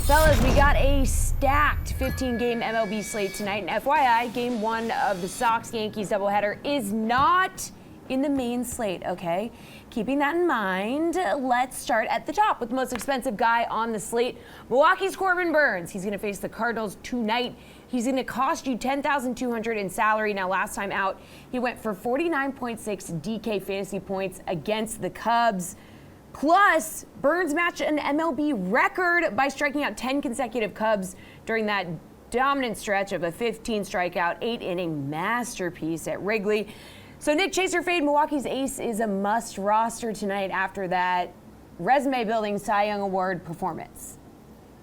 Fellas, we got a stacked 15-game MLB slate tonight. And FYI, game one of the Sox-Yankees doubleheader is not in the main slate, okay? Keeping that in mind, let's start at the top with the most expensive guy on the slate, Milwaukee's Corbin Burns. He's going to face the Cardinals tonight. He's going to cost you $10,200 in salary. Now, last time out, he went for 49.6 DK fantasy points against the Cubs. Plus, Burns matched an MLB record by striking out 10 consecutive Cubs during that dominant stretch of a 15 strikeout, 8-inning masterpiece at Wrigley. So Nick, Chaser Fade, Milwaukee's ace is a must roster tonight after that resume-building Cy Young Award performance.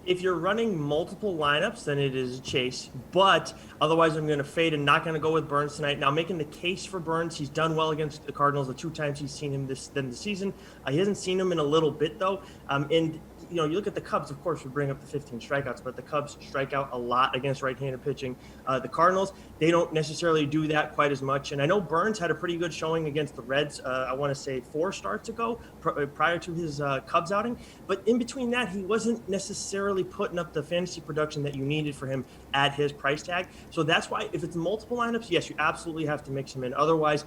If you're running multiple lineups, then it is a chase. But otherwise, I'm going to fade and not going to go with Burns tonight. Now, making the case for Burns, he's done well against the Cardinals the two times he's seen him this season. He hasn't seen him in a little bit, though. And you look at the Cubs, of course, we bring up the 15 strikeouts, but the Cubs strike out a lot against right-handed pitching. The Cardinals, they don't necessarily do that quite as much. And I know Burns had a pretty good showing against the Reds, I want to say 4 starts ago, prior to his Cubs outing. But in between that, he wasn't necessarily putting up the fantasy production that you needed for him at his price tag. So that's why if it's multiple lineups, yes, you absolutely have to mix him in. Otherwise,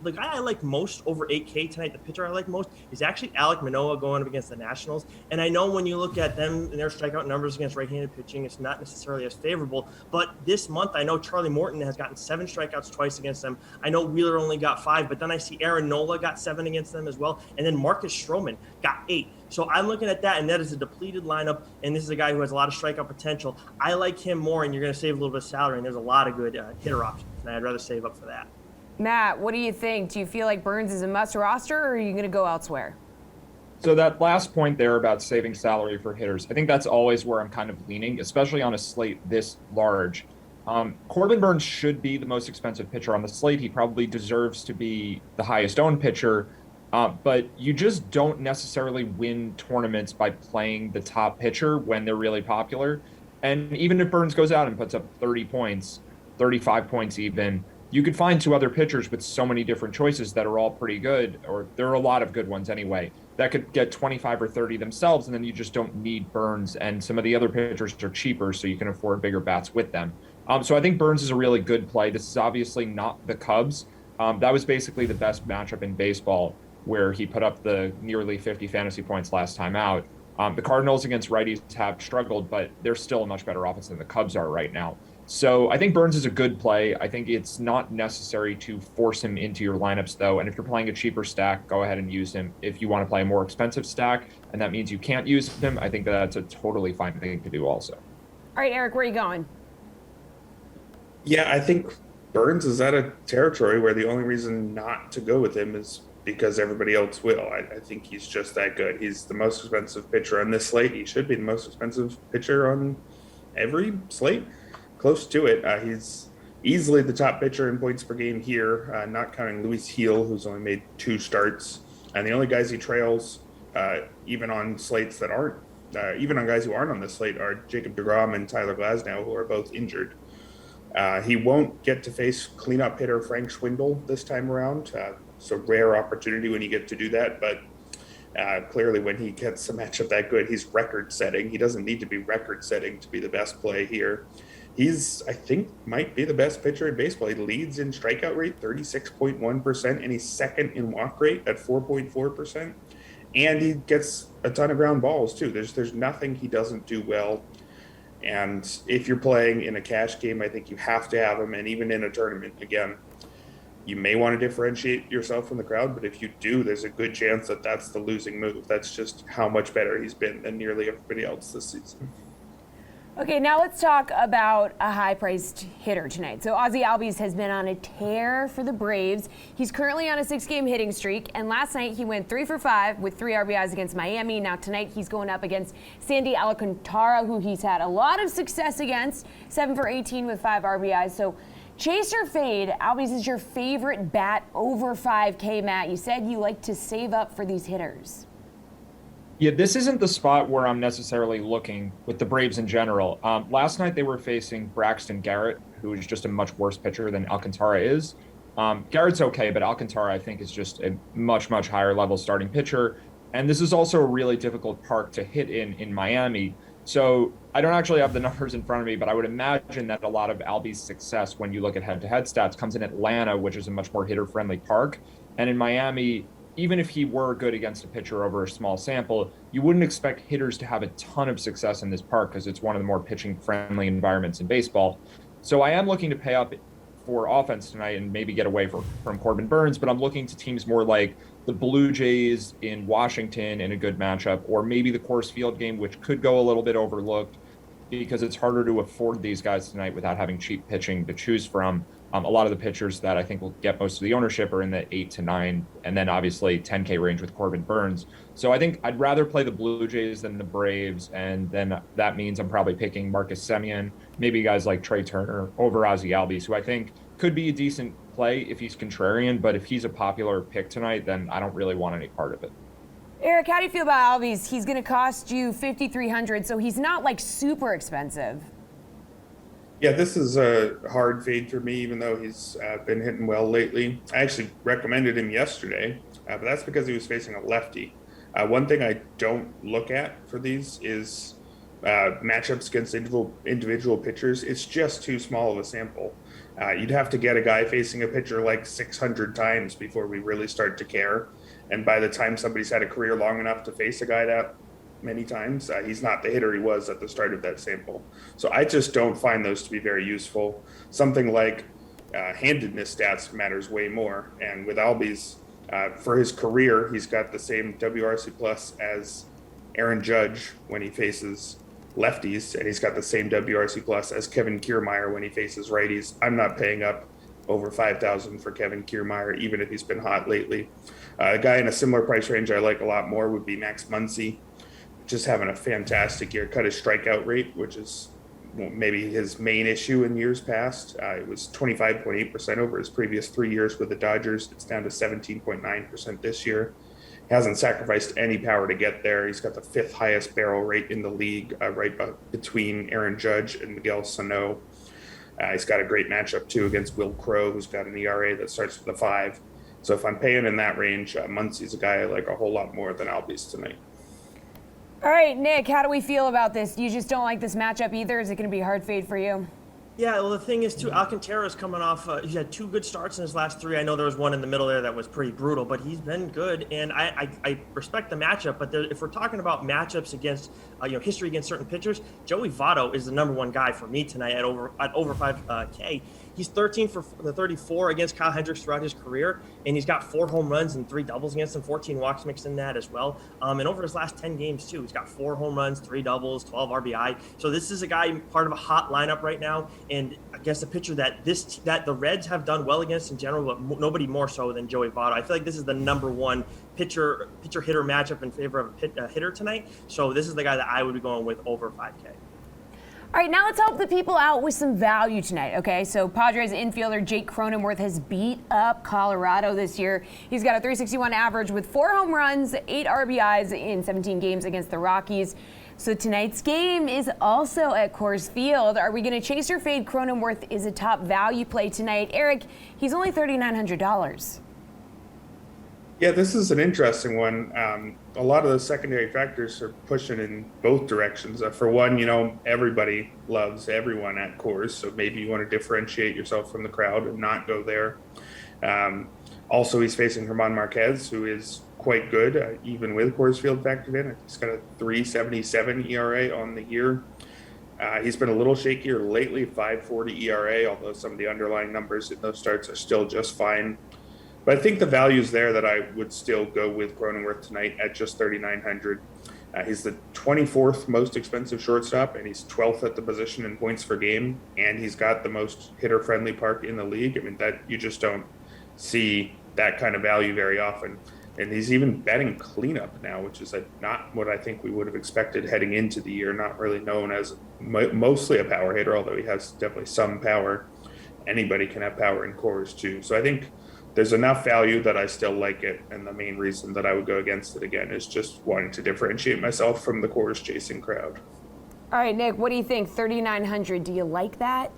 the guy I like most over 8K tonight, the pitcher I like most, is actually Alec Manoa going up against the Nationals. And I know when you look at them and their strikeout numbers against right-handed pitching, it's not necessarily as favorable. But this month, I know Charlie Morton has gotten 7 strikeouts twice against them. I know Wheeler only got 5, but then I see Aaron Nola got 7 against them as well. And then Marcus Stroman got 8. So I'm looking at that, and that is a depleted lineup, and this is a guy who has a lot of strikeout potential. I like him more, and you're going to save a little bit of salary, and there's a lot of good hitter options, and I'd rather save up for that. Matt, what do you think? Do you feel like Burns is a must roster, or are you going to go elsewhere? So that last point there about saving salary for hitters, I think that's always where I'm kind of leaning, especially on a slate this large. Corbin Burns should be the most expensive pitcher on the slate. He probably deserves to be the highest owned pitcher. But you just don't necessarily win tournaments by playing the top pitcher when they're really popular. And even if Burns goes out and puts up 30 points, 35 points even, you could find 2 other pitchers with so many different choices that are all pretty good, or there are a lot of good ones anyway, that could get 25 or 30 themselves, and then you just don't need Burns. And some of the other pitchers are cheaper, so you can afford bigger bats with them. So I think Burns is a really good play. This is obviously not the Cubs. That was basically the best matchup in baseball, where he put up the nearly 50 fantasy points last time out. The Cardinals against righties have struggled, but they're still a much better offense than the Cubs are right now. So I think Burns is a good play. I think it's not necessary to force him into your lineups, though. And if you're playing a cheaper stack, go ahead and use him. If you want to play a more expensive stack, and that means you can't use him, I think that's a totally fine thing to do also. All right, Erik, where are you going? Yeah, I think Burns is at a territory where the only reason not to go with him is because everybody else will. I think he's just that good. He's the most expensive pitcher on this slate. He should be the most expensive pitcher on every slate. Close to it. He's easily the top pitcher in points per game here, not counting Luis Heel, who's only made 2 starts. And the only guys he trails, even on slates that aren't, even on guys who aren't on this slate, are Jacob deGrom and Tyler Glasnow, who are both injured. He won't get to face cleanup hitter Frank Schwindel this time around. It's a rare opportunity when you get to do that, but clearly when he gets a matchup that good, he's record-setting. He doesn't need to be record-setting to be the best play here. He's, I think, might be the best pitcher in baseball. He leads in strikeout rate, 36.1%, and he's second in walk rate at 4.4%. And he gets a ton of ground balls, too. There's nothing he doesn't do well. And if you're playing in a cash game, I think you have to have him. And even in a tournament, again, you may want to differentiate yourself from the crowd, but if you do, there's a good chance that that's the losing move. That's just how much better he's been than nearly everybody else this season. Okay, now let's talk about a high-priced hitter tonight. So Ozzie Albies has been on a tear for the Braves. He's currently on a 6-game hitting streak, and last night he went 3 for 5 with 3 RBIs against Miami. Now tonight he's going up against Sandy Alcantara, who he's had a lot of success against, 7 for 18 with 5 RBIs. So chase or fade, Albies is your favorite bat over 5K, Matt. You said you like to save up for these hitters. Yeah, this isn't the spot where I'm necessarily looking with the Braves in general. Last night they were facing Braxton Garrett, who is just a much worse pitcher than Alcantara is. Garrett's okay, but Alcantara, I think, is just a much, much higher level starting pitcher. And this is also a really difficult park to hit in Miami. So I don't actually have the numbers in front of me, but I would imagine that a lot of Albies' success when you look at head-to-head stats comes in Atlanta, which is a much more hitter-friendly park. And in Miami, even if he were good against a pitcher over a small sample, you wouldn't expect hitters to have a ton of success in this park because it's one of the more pitching-friendly environments in baseball. So I am looking to pay up for offense tonight and maybe get away from Corbin Burns, but I'm looking to teams more like the Blue Jays in Washington in a good matchup, or maybe the Coors Field game, which could go a little bit overlooked because it's harder to afford these guys tonight without having cheap pitching to choose from. A lot of the pitchers that I think will get most of the ownership are in the 8 to 9, and then obviously 10K range with Corbin Burns. So I think I'd rather play the Blue Jays than the Braves, and then that means I'm probably picking Marcus Semien, maybe guys like Trey Turner over Ozzie Albies, who I think could be a decent play if he's contrarian, but if he's a popular pick tonight, then I don't really want any part of it. Erik, how do you feel about Albies? He's going to cost you $5,300, so he's not like super expensive. Yeah, this is a hard fade for me, even though he's been hitting well lately. I actually recommended him yesterday, but that's because he was facing a lefty. One thing I don't look at for these is matchups against individual pitchers. It's just too small of a sample. You'd have to get a guy facing a pitcher like 600 times before we really start to care. And by the time somebody's had a career long enough to face a guy that many times, he's not the hitter he was at the start of that sample. So I just don't find those to be very useful. Something like handedness stats matters way more. And with Albies, for his career, he's got the same WRC plus as Aaron Judge when he faces lefties, and he's got the same WRC plus as Kevin Kiermaier when he faces righties. I'm not paying up over $5,000 for Kevin Kiermaier, even if he's been hot lately. A guy in a similar price range I like a lot more would be Max Muncy, just having a fantastic year. Cut his strikeout rate, which is maybe his main issue in years past. It was 25.8% over his previous 3 years with the Dodgers. It's down to 17.9% this year. Hasn't sacrificed any power to get there. He's got the 5th highest barrel rate in the league, right between Aaron Judge and Miguel Sano. He's got a great matchup too against Will Crowe, who's got an ERA that starts with a 5. So if I'm paying in that range, Muncy's a guy I like a whole lot more than Albies tonight. All right, Nick, how do we feel about this? You just don't like this matchup either? Is it going to be a hard fade for you? Yeah, well, the thing is, too, Alcantara's coming off. He's had 2 good starts in his last 3. I know there was one in the middle there that was pretty brutal, but he's been good, and I respect the matchup. But if we're talking about matchups against, history against certain pitchers, Joey Votto is the number 1 guy for me tonight at over 5K. He's 13 for the 34 against Kyle Hendricks throughout his career, and he's got 4 home runs and 3 doubles against him, 14 walks mixed in that as well. And over his last 10 games too, he's got 4 home runs, 3 doubles, 12 RBI. So this is a guy part of a hot lineup right now, and I guess a pitcher that the Reds have done well against in general, but nobody more so than Joey Votto. I feel like this is the number 1 pitcher hitter matchup in favor of a hitter tonight. So this is the guy that I would be going with over 5K. All right, now let's help the people out with some value tonight, okay? So Padres infielder Jake Cronenworth has beat up Colorado this year. He's got a .361 average with 4 home runs, 8 RBIs in 17 games against the Rockies. So tonight's game is also at Coors Field. Are we going to chase or fade? Cronenworth is a top value play tonight. Erik, he's only $3,900. Yeah, this is an interesting one. A lot of the secondary factors are pushing in both directions. For one, everybody loves everyone at Coors, so maybe you want to differentiate yourself from the crowd and not go there. Also, he's facing German Marquez, who is quite good, even with Coors Field factored in. He's got a 3.77 ERA on the year. He's been a little shakier lately, 5.40 ERA, although some of the underlying numbers in those starts are still just fine. But I think the value's there that I would still go with Cronenworth tonight at just $3,900. He's the 24th most expensive shortstop, and he's 12th at the position in points per game, and he's got the most hitter-friendly park in the league. I mean, that you just don't see that kind of value very often. And he's even batting cleanup now, which is not what I think we would have expected heading into the year. Not really known as mostly a power hitter, although he has definitely some power. Anybody can have power in Coors too. So I think there's enough value that I still like it, and the main reason that I would go against it again is just wanting to differentiate myself from the Coors chasing crowd. All right, Nick, what do you think? $3,900, do you like that?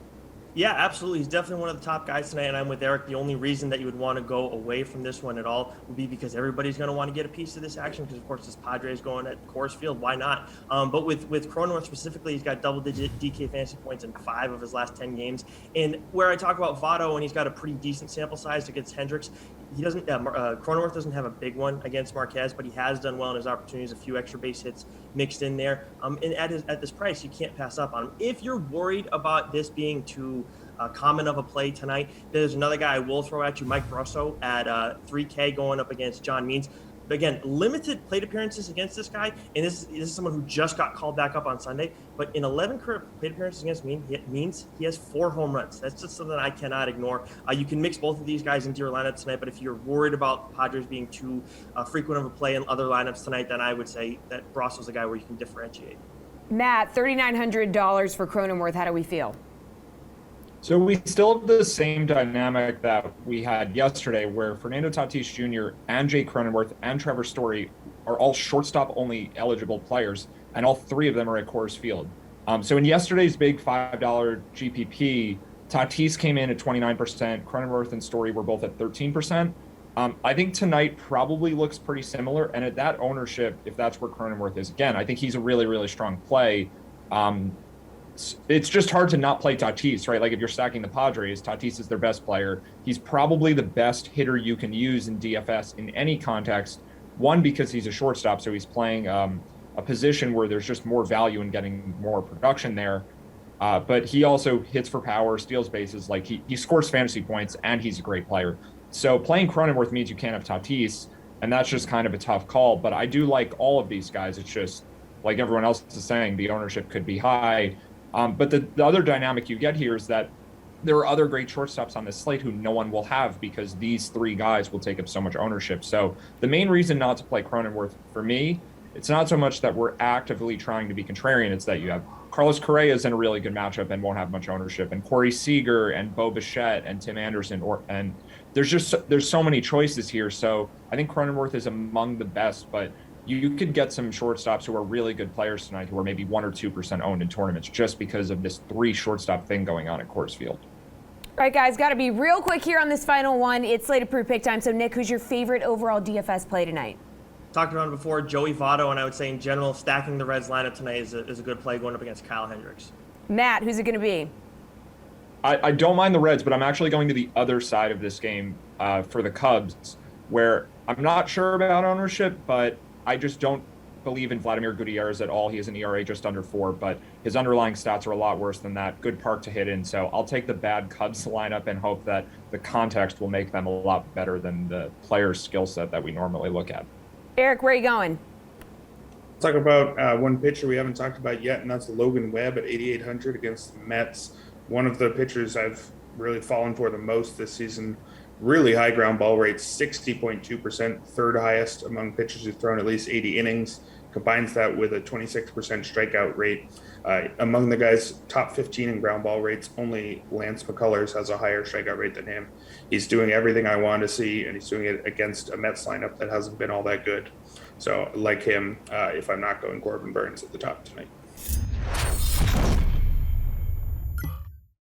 Yeah, absolutely. He's definitely one of the top guys tonight, and I'm with Erik. The only reason that you would want to go away from this one at all would be because everybody's going to want to get a piece of this action because, of course, this Padres going at Coors Field. Why not? But with Cronenworth specifically, he's got double-digit DK fantasy points in 5 of his last 10 games. And where I talk about Votto, and he's got a pretty decent sample size against Hendricks, he doesn't. Cronenworth doesn't have a big one against Marquez, but he has done well in his opportunities. A few extra base hits mixed in there. And at this price, you can't pass up on him. If you're worried about this being too common of a play tonight, there's another guy I will throw at you, Mike Brasso, at 3K going up against John Means. But again, limited plate appearances against this guy, and this is someone who just got called back up on Sunday. But in 11 career plate appearances against Means, he has 4 home runs. That's just something I cannot ignore. You can mix both of these guys into your lineup tonight, but if you're worried about Padres being too frequent of a play in other lineups tonight, then I would say that Brasso's the guy where you can differentiate. Matt, $3,900 for Cronenworth. How do we feel? So we still have the same dynamic that we had yesterday, where Fernando Tatis Jr. and Jake Cronenworth and Trevor Story are all shortstop-only eligible players, and all 3 of them are at Coors Field. So in yesterday's big $5 GPP, Tatis came in at 29%, Cronenworth and Story were both at 13%. I think tonight probably looks pretty similar, and at that ownership, if that's where Cronenworth is, again, I think he's a really, really strong play. It's just hard to not play Tatis, right? Like if you're stacking the Padres, Tatis is their best player. He's probably the best hitter you can use in DFS in any context. One, because he's a shortstop, so he's playing a position where there's just more value in getting more production there. But he also hits for power, steals bases, like he scores fantasy points, and he's a great player. So playing Cronenworth means you can't have Tatis, and that's just kind of a tough call. But I do like all of these guys. It's just, like everyone else is saying, the ownership could be high. But the other dynamic you get here is that there are other great shortstops on this slate who no one will have because these 3 guys will take up so much ownership. So the main reason not to play Cronenworth for me, it's not so much that we're actively trying to be contrarian. It's that you have Carlos Correa is in a really good matchup and won't have much ownership, and Corey Seager and Bo Bichette and Tim Anderson, and there's so many choices here. So I think Cronenworth is among the best, but you could get some shortstops who are really good players tonight who are maybe 1 or 2% owned in tournaments just because of this 3 shortstop thing going on at Coors Field. All right, guys, got to be real quick here on this final one. It's slate approved pick time. So, Nick, who's your favorite overall DFS play tonight? Talked about it before, Joey Votto, and I would say in general, stacking the Reds lineup tonight is a good play going up against Kyle Hendricks. Matt, who's it going to be? I don't mind the Reds, but I'm actually going to the other side of this game for the Cubs, where I'm not sure about ownership, but I just don't believe in Vladimir Gutierrez at all. He has an ERA just under 4, but his underlying stats are a lot worse than that. Good park to hit in, so I'll take the bad Cubs lineup and hope that the context will make them a lot better than the player's skill set that we normally look at. Erik, where are you going? Let's talk about one pitcher we haven't talked about yet, and that's Logan Webb at 8,800 against the Mets. One of the pitchers I've really fallen for the most this season. Really high ground ball rates, 60.2%, 3rd highest among pitchers who've thrown at least 80 innings. Combines that with a 26% strikeout rate. Among the guys top 15 in ground ball rates, only Lance McCullers has a higher strikeout rate than him. He's doing everything I want to see, and he's doing it against a Mets lineup that hasn't been all that good. So I like him if I'm not going Corbin Burns at the top tonight.